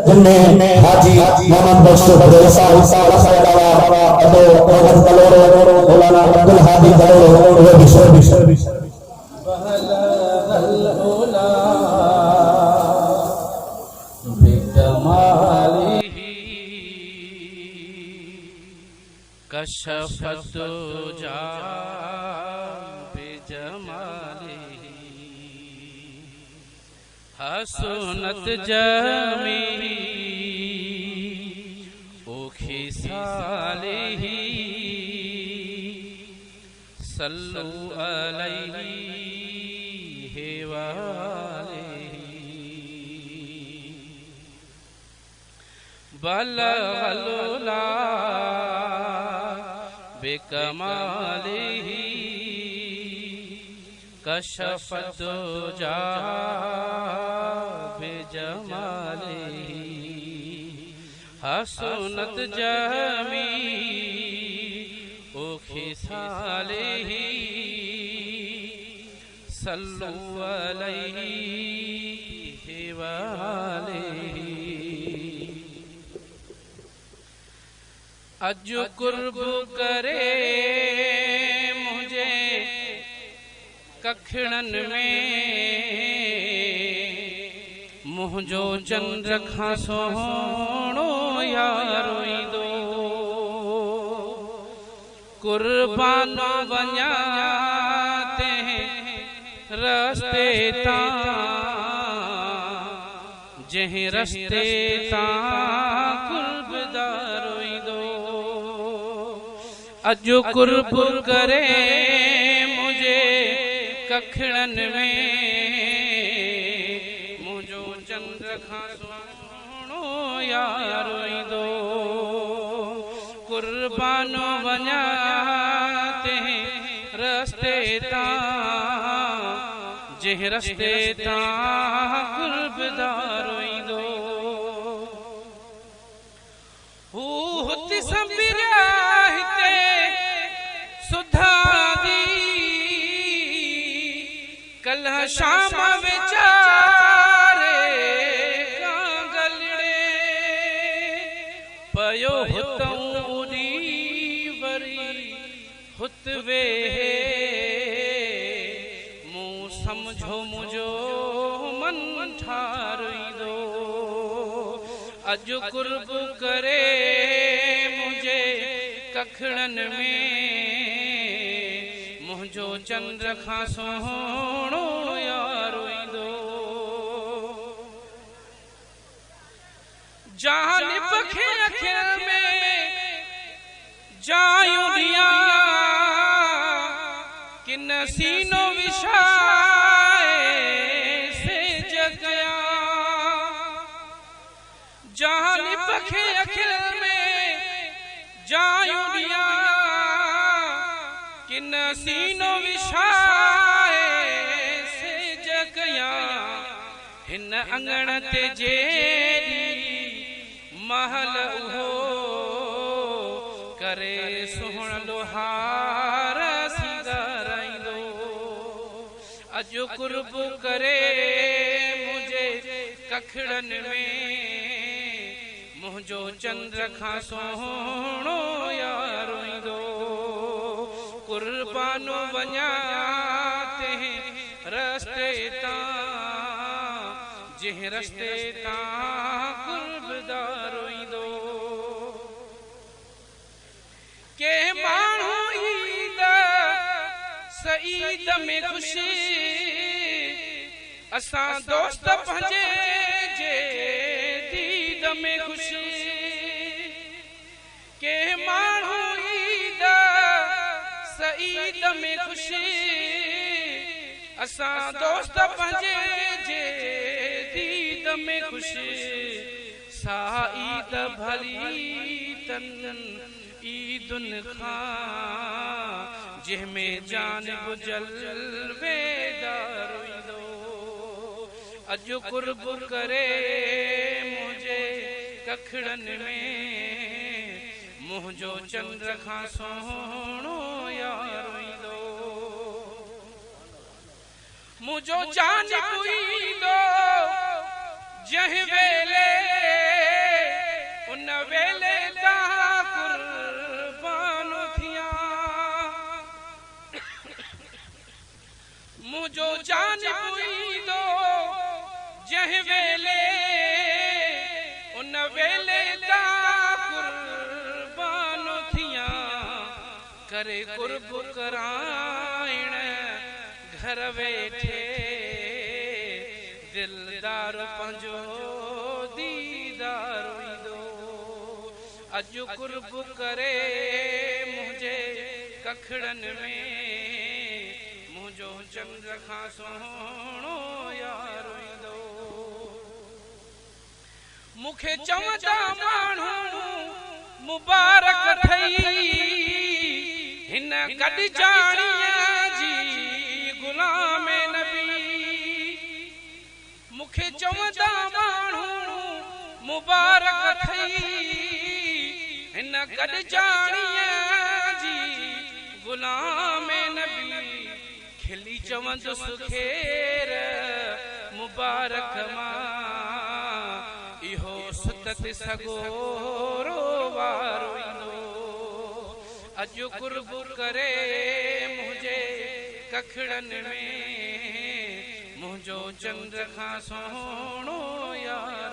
जिनमें हाजी मोहम्मद बख्शो मौलाना अब्दुल हादी कशफतुजा बिजमालिही हसनत जमी खिसालिही सल्लु अलैहि वालिही बलगल उला बिकमालिही कशफतुजा बिजमालिही हसनत जमी खिसालिही सल्लु अलैहि वालिही अजो कुर्ब करे मुझे कखड़न में मुझो चंद्र खां सोहणो यारो दो कुर्बानो वञा ते रस्ते तां जंहिं रस्ते तां कुर्बदारो दो अजो कुर्ब करे मुझे कखड़न में मुझो चंद्र खां सोहणो यारो दो कुर्बानो वञा ते रस्ते तां जंहिं रस्ते तां कुर्बदारो दो हू हुते संबिरिया हिते सुधा दी कल्ह शाम विचारे कांगलड़े पयो हुतऊं उड़ी वरी हुतवे मूं समझो मुझो मन ठारींदो अजो कुर्ब करे मुझे कखड़न में मुझो चंद्र खां सोहणो यारो दो जानिब खे अखिर में जायूं दिया किन सीनो विशाए से जगया जानिब खे अखिर में जायूं दिया किन सीनो विशाए से जगया हिन अंगण ते जेरी महल उहो करे सुहण लोहार सिंगाराईंदो अजो कुर्ब करे मुझे कखड़न में मुझो चंद्र खां सोहणो यारो दो कुर्बानो वञा ते रस्ते तां जंहिं रस्ते तां कुर्बदारो दो के माण्हू ईद सईद में ख़ुशी असां दोस्त पंहिंजे जे दीद में ख़ुशी के माण्हू ईद सईद में ख़ुशी असां दोस्त पंहिंजे जे दीद में ख़ुशी सा ईद भली तन ईदुन खां जंहिंमें जानिब जलवेदारो दो अजो कुर्ब करे मुझे कखड़न में मुंहिंजो चंद्र खां सोहणो यार ईंदो मुंहिंजो चांद ईंदो जंहिं वेले उन वेले तव्हां कुर्बान थिया मुंहिंजो चांद ईंदो जंहिं वेले उन वेले तव्हां कुर्बान थिया करे कुर्ब कराइण घर वेठे दिलदार पंहिंजो दीदार ईंदो अॼु कुर्ब करे मुंहिंजे कखड़नि में मुंहिंजो चंद्र खां सोहणो यार ईंदो मूंखे चवंदा माण्हू मुबारक ठही हिन गॾिजाणीअ जी गुलाम नबी मूंखे चवंदा माण्हू मुबारक ठही हिन गॾिजाणीअ जी गुलाम नबी खिली चवंदुसि खेर मुबारक मां इहो सुतत सगोरो वारो ईंदो अॼु कुर्ब करे मुंहिंजे कखड़नि में मुंहिंजो चंद्र खां सोहणो यार